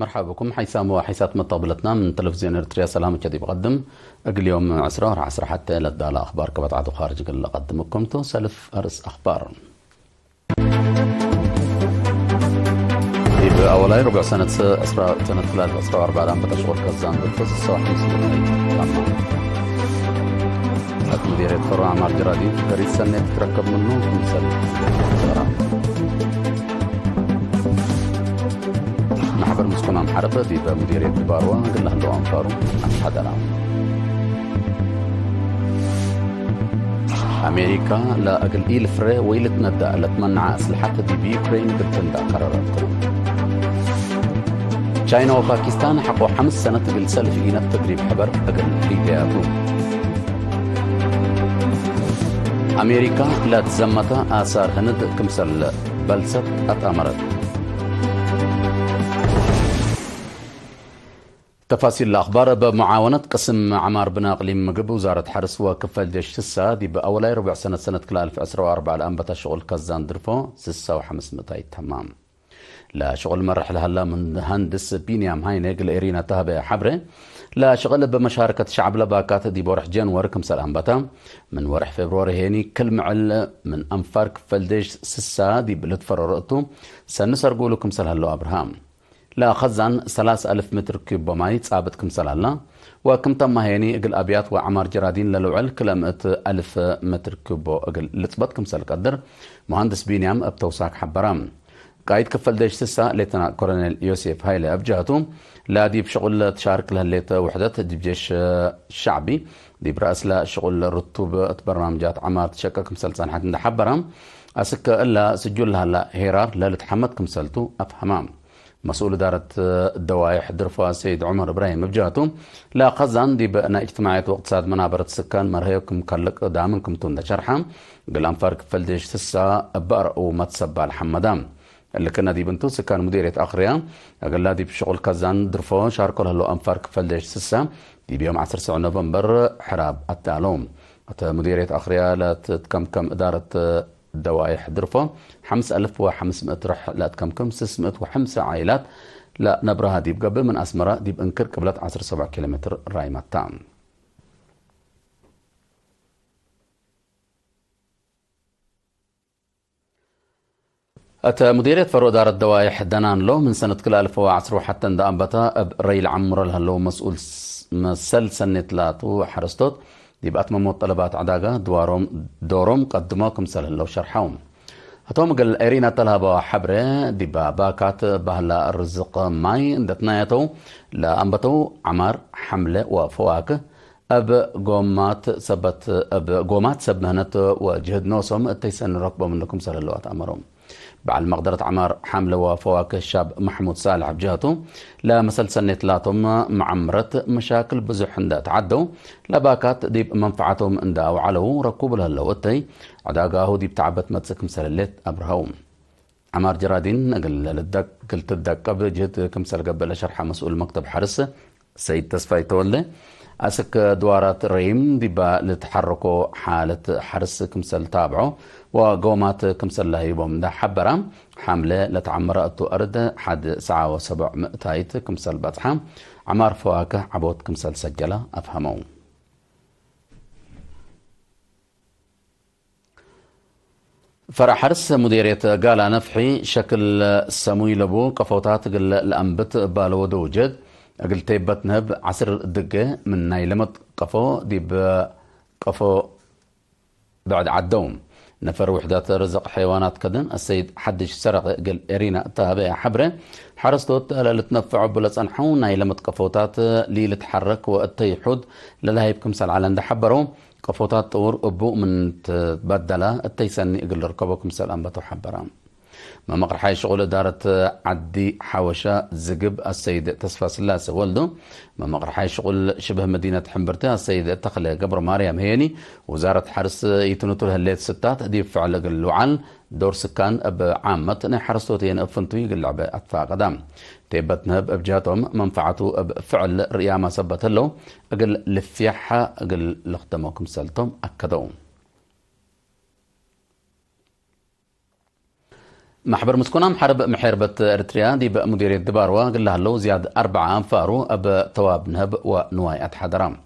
مرحبا بكم حيث وحيثات مطابلتنا من تلفزيون إريتريا سلام الجدي بقدم أقل يوم 10 حتى للدالة أخبار كبتعد خارج قل أقدمكم تو سلف أرس أخبار أولاي ربع سنة سنة خلال 14 بتشغل كزان بالفز الصواحي مديرية فرع عمار جرادي فريد سنة تتركب منه مثل نحبر مسكونا محربة دي بمديرية بباروة قل له له أنفارو حدنا أمريكا لا أقل إيل فري ويلت ندى لتمنع أسلحة دي بيوكرين بالتندى قرارات تشاينا وباكستان حقوا 5 سنة قل سلف إينا تدريب حبر أقل ليدياتو أمريكا لا تزمت آثار هند كمسل بلسة أتأمرت تفاصيل الأخبار بمعاونة قسم عمار بن أقليم مقب وزارة حرس وكفل جيش سسا دي بأولاي ربع سنة كلا 2014 الآن بتا شغل كزان درفو سسا و500 تمام لا شغل مرح لها من هندس بينيام هاينيق لإيرينا تهبة حبرة لا شغل بمشاركة شعب لباكات دي بورح جانور كمسال أنبتا من ورح فبراير هيني كل معل من أنفار كفل جيش سسا دي بلتفر رأتو سنسر قولو كمسال هلو أبرهام لا خزان 3000 متر كيوب ماي تصابت كمسال هلا وكم تم هيني اقل أبيات وعمار جرادين للوعل كلمة 1000 متر كيوب اقل لتصبت كمسال قدر مهندس بينيام ابتوساك حبرام قايد كفل ديش سسا ليتنا كورنيل يوسف هايلي أبجهتو لا دي بشغل تشارك لها ليت وحدة دي بجيش الشعبي دي برأس لا شغل رتوب برنامجات عمار تشكك مسلسل حتى حبرام أسك إلا سجل لها لا هيرار لا لتحمد كمسلتو أفهمام مسؤول إدارة الدوائح درفا سيد عمر إبراهيم بجهته لا خزان دي بأنا اجتماعات واقتصاد منابرة السكان مرهيكم كلك دامنكم تون شرحا قل أنفار كفل ديش سسا بأر ومتسبع الحمدام اللي كنا دي بنتو سكان مديرية أخريا قال لا دي بشغل كزان درفا شاركوا له أنفار كفل ديش سسا دي بيوم 10 نوفمبر حراب التعلوم مديرية أخريا لا تتكم إدارة الدوائح درفا 5500 رح لا تكمكم 605 عائلات لا نبرها ديب قبل من أسمرة ديب انكر قبلت 17 كيلومتر رايمة تام أتى مديرية فرو دار الدوائح دنان له من سنة كل 2010 حتى اندام بتا ريل عمر له مسؤول مسل سنة لاتو حرستوت دي بقت مموت طلبات عداقة دورهم قدموكم سل له شرحهم هتوم قال إيرينا طلبة حبرة دي باكات بهلا الرزق ماي اندتنايتو لا أنبتو عمار حملة وفواكه أب قومات سبنهنت وجهد نوسهم التيسن ركبه منكم سل له أتأمرهم بعد مقدرة عمار حاملة وفواكه الشاب محمود صالح بجهته لا مسل سنة لاتهم معمرة مشاكل بزح عند تعدوا لباكات ديب منفعتهم عند وعلو ركوب لها اللوتي عداقاه ديب تعبت متسك مسللت أبرهوم عمار جرادين قلت الدق بجهد كمسل قبل شرح مسؤول مكتب حرس سيد تصفاي تولي أسك دوارات ريم ديبا لتحركوا حالة حرس كمسل تابعه وقومات كمسل لهيبهم دا حبرا حملة لتعمرأتو أرد حد 700 كمسل بطحة عمار فواكه عبوت كمسل سجلة أفهموا فرع حرس مديرية قال نفحي شكل سموي لبو قفوتات الأنبت بالود وجد قلت تيبت نهب 10 دقة من نايلمت قفو ديب قفو بعد عدوم نفر وحدات رزق حيوانات كدن السيد حدش سرق قل إرينا تابع حبره حرستوت لتنفعوا بلسانحون نايلمت قفوتات لي لتحرك والتيحود للهيب كمسال على عند حبرهم قفوتات طور أبو من تبدله التيسني قل ركبوا كمسال أنبتوا حبرام ما مقرحي شغل إدارة عدي حوشة زقب السيد تصفى سلاسة ولده ما مقرحي شغل شبه مدينة حنبرتها السيد تخلي قبر مريم هيني وزارة حرس يتنطوا لها الليل ستات دي فعل الوعل دور سكان بعامة حرستوتين أفنتوي قلعبة أطفاء قدام تيبتنا بأبجاتهم منفعته بفعل ريامة سبت له أقل لفيحة أقل لخدموكم سلتهم أكدوهم محبر مسكونام حرب محربة إريتريا دي بمديرية دباروا قال لها له زياد 4 أنفارو أب تواب نهب ونواي أتحدرام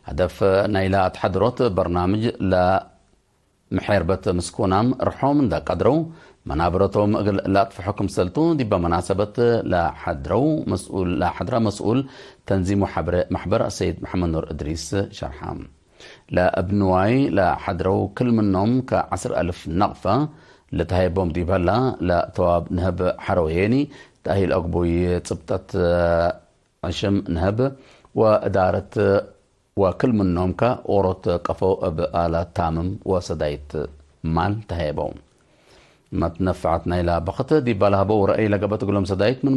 هدف نايلا أتحدروت برنامج لا محربة مسكونام رحوم دا قدرو منابرتهم لا في حكم سلطو دي بمناسبة لا حدرا مسؤول تنظيم محبر السيد محمد نور إدريس شرحام لا ابنواي لا حدرو كل منهم ك10,000 نقفة لتهيبهم دي بلا لا تواب نهب حرويني تأهيل أقبوي تبتت عشم نهب وإدارة وكل منهم كأورط قفو بآلة تامم وصدايت مال تهيبهم ما تنفعتنا إلى بخت دي بلا بو رأي لقبت قلهم صدايت من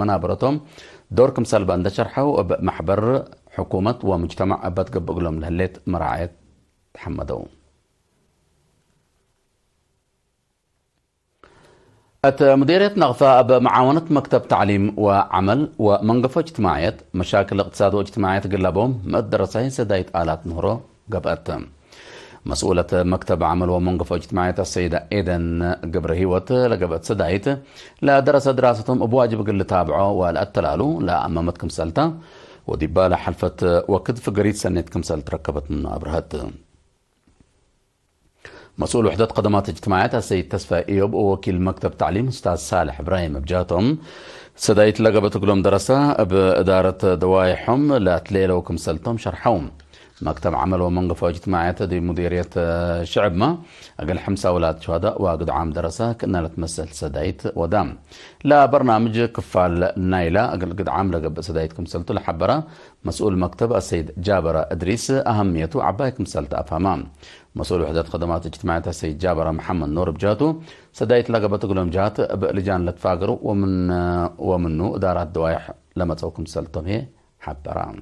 منابرتهم دوركم سلبان دا شرحوا بمحبر حكومة ومجتمع أبات قبلهم لهليت مراعية تحمدوا مديرية نغفة بمعاونة مكتب تعليم وعمل ومنقفة اجتماعية مشاكل اقتصاد واجتماعية قلبهم مدرسة سدايت آلات نهرو قبأت مسؤولة مكتب عمل ومنقفة اجتماعية السيدة إيدن قبرهيوت لقبت سدايت لا درس دراستهم بواجب قل تابعوا والأتلالو لا أمامتكم سلطة وديبالة حلفة وكد في قريد سنتكم سلط ركبت من أبرهت مسؤول وحدة خدمات اجتماعية السيد تسفى إيوب ووكيل مكتب تعليم أستاذ صالح إبراهيم بجاتهم سدايت لقبت قلهم درسة بإدارة دوايحهم لا تليلة وكم سلطهم شرحهم مكتب عمل ومنقفة اجتماعية دي مديرية شعب ما أقل 5 أولاد شهداء وقد عام درسة كنا لتمثل سدايت ودام لا برنامج كفال نايلة أقل قد عام لقب سدايتكم سلطة لحبرة مسؤول مكتب السيد جابر إدريس أهميته عبايكم سلطة أفهمام مسؤول وحدة خدمات اجتماعية السيد جابر محمد نور بجاتو سدايت لقبت قلهم جات بلجان لتفاقروا ومنه إدارات دوايح لما توكم سلطة هي حبرام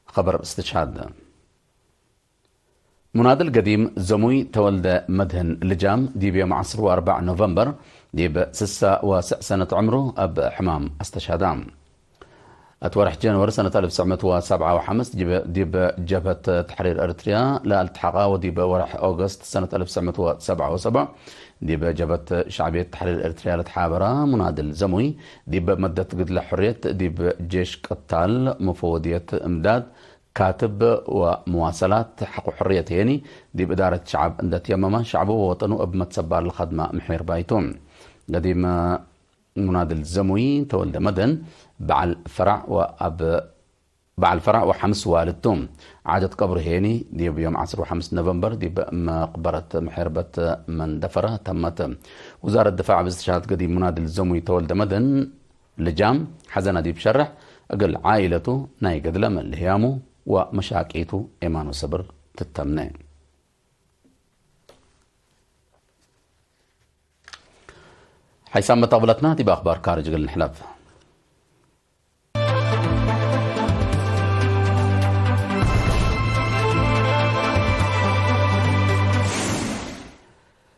خبر استشهاد منادى القديم زموي تولد مدهن لجام دي بيوم 4 نوفمبر دي ب6 سنة عمره أب حمام استشهادام أتورح جانوري سنة 1957 دي بجبهة تحرير أريتريا لا التحقا ودي بورح أغسطس سنة 1977 دي بجبهة شعبية تحرير أريتريا لتحابرة منادى الزموي دي بمدة قتل حرية دي بجيش قتال مفوضية إمداد كاتب ومواصلات حق حرية يعني دي بإدارة شعب اندت يمما شعبه ووطنه بمتسبار الخدمة محمير بايتون قديم منادى الزموي تولد مدن بعل فرع وحمس والدتهم عادت قبر هيني دي بيوم 5 نوفمبر دي بمقبرة محربة من دفرة تمت وزارة الدفاع باستشهاد قديم منادى الزموي تولد مدن لجام حزنة دي بشرح أقل عائلته ناي قدلة من الهيامو ومشاكيته إيمان وصبر تتمنى حيسام طاولتنا دي بأخبار خارج الحلف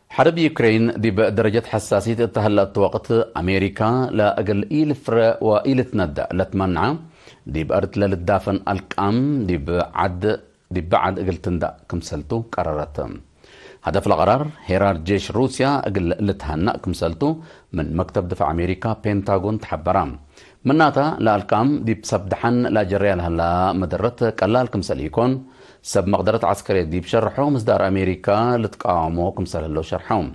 حرب يوكرين دي بدرجة حساسية تهلت وقت أمريكا لا أقل إيلفر وإيلت ندى لتمنع دي بأرت للدافن القام دي بعد أقل تندى كمسلتو قررت هدف القرار هيرار جيش روسيا أقل لتهنأ كمسلتو من مكتب دفاع أمريكا بنتاغون تحبرام مناتا لا القام دي بسبدحن لا جريال هلا مدرت قلال كمسل يكون سب مقدرة عسكرية دي بشرحو مصدر أمريكا لتقاومو كمسل اللو شرحوم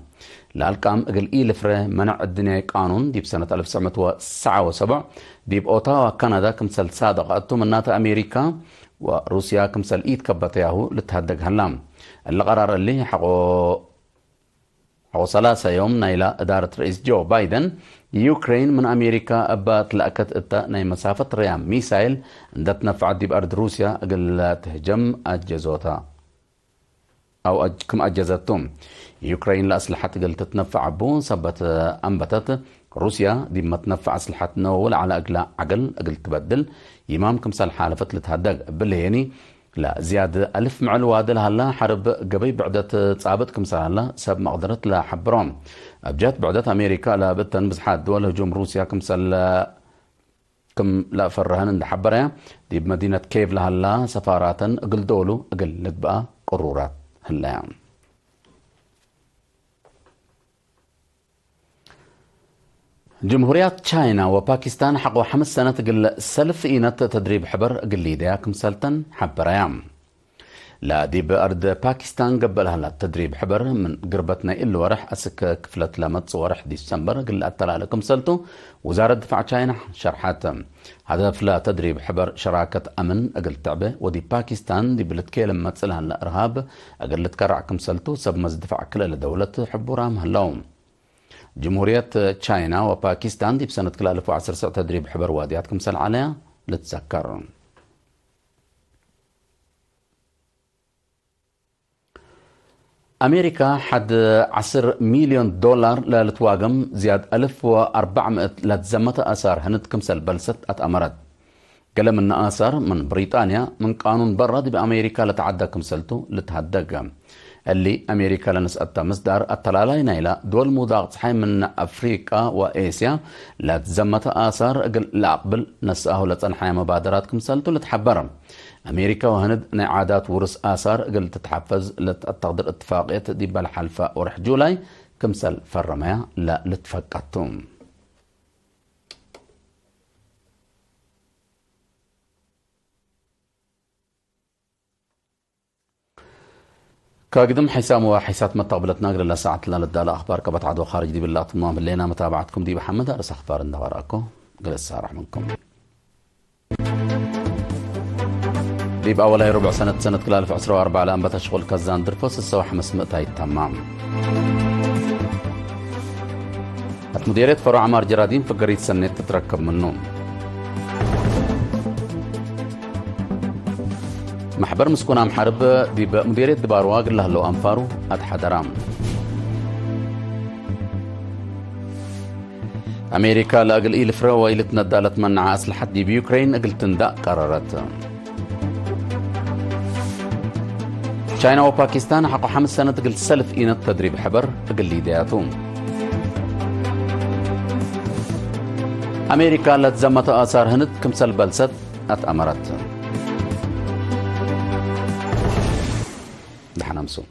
لالكام اقل إيلفره منع الدنيا قانون دي بسنة 1979 دي بأوتاوا كندا كمسل صادق أتو مناتا أمريكا وروسيا كمسل إيد كبتياهو لتهدق هلام القرار اللي حقو 3 يوم نايلا إدارة رئيس جو بايدن يوكرين من أمريكا أبات لأكت إتا ناي مسافة ريام ميسايل اندت نفعت دي بأرض روسيا أقل تهجم أجزوتا أو كم أجزتهم يوكرين لأسلحة قل تتنفع بون سبت أنبتت روسيا دي ما تنفع أسلحة نول على أقل تبدل يمامكم سالحالفت لتهدق بالليني لا زيادة 1000 معلوات هلا حرب قبي بعدت تصابتكم سهلا سب مقدرة لا حبرام أبجات بعدت أمريكا لا بتن بزحات دول هجوم روسيا كمسل كم لا فرهن عند حبرها دي بمدينة كيف لهلا سفارات أقل دولو أقل نتبقى قرورات هلا جمهوريات تشاينا وباكستان حقوا 5 سنة قل سلف إينت تدريب حبر قل ليديا كم سلطن حبريام لا دي بأرض باكستان قبلها للتدريب حبر من قربتنا إلا ورح أسك كفلة لمت ورح ديسمبر قل أتلا لكم سلطو وزارة دفاع تشاينا شرحات هدف لا تدريب حبر شراكة أمن أقل تعبه ودي باكستان دي بلتكي لما تسلها الإرهاب أقل تكرع كم سلطو سب مز دفاع كل لدولة حبورام هلوم جمهورية تشاينا وباكستان دي بسنة كل 2010 تدريب حبر واديات كم سل عليها لتذكر أمريكا حد 10 مليون دولار لتواقم زياد 1400 لتزمت آثار هند كمسل بلست أتأمرت قلم من آثار من بريطانيا من قانون برد بأمريكا لتعدى كمسلتو لتهدق اللي أمريكا لنسأت مصدر التلالين إلى دول مضاغط حي من أفريقيا وآسيا لتزمت آثار لأقبل نسأه لتنحي مبادرات كمسلتو لتحبرم أمريكا وهند عادات ورس آثار قل تتحفز لتقدر اتفاقية دي بالحلفة ورح جولاي كمسل فرمايا لا لتفقتهم كاقدم حسام وحيسات متقبلتنا قل الله ساعة لنا للدالة أخبار كبت عدو خارج دي بالله طمام اللينا متابعتكم دي بحمد أرس أخبار النهاراكو قل السارح منكم دي بأولها ربع سنة كلال في 2004 على أنبت شغل كزان درفوس السوا 500 تمام مديرية فرع عمار جرادين في قرية سنة تتركب منهم محبر مسكون عم حرب دي مديرية دبار واقر له لو أنفارو أتحدرام أمريكا لأقل إيل فرو وإيلت ندالت منع أسلحة دي بيوكرين أقل تنداء قررت تشاينا وباكستان حقوا 5 سنة أقل سلف إينة تدريب حبر أقل ليدياتهم أمريكا لتزمت آثار هند كمسل بلست أتأمرت دحنا مسو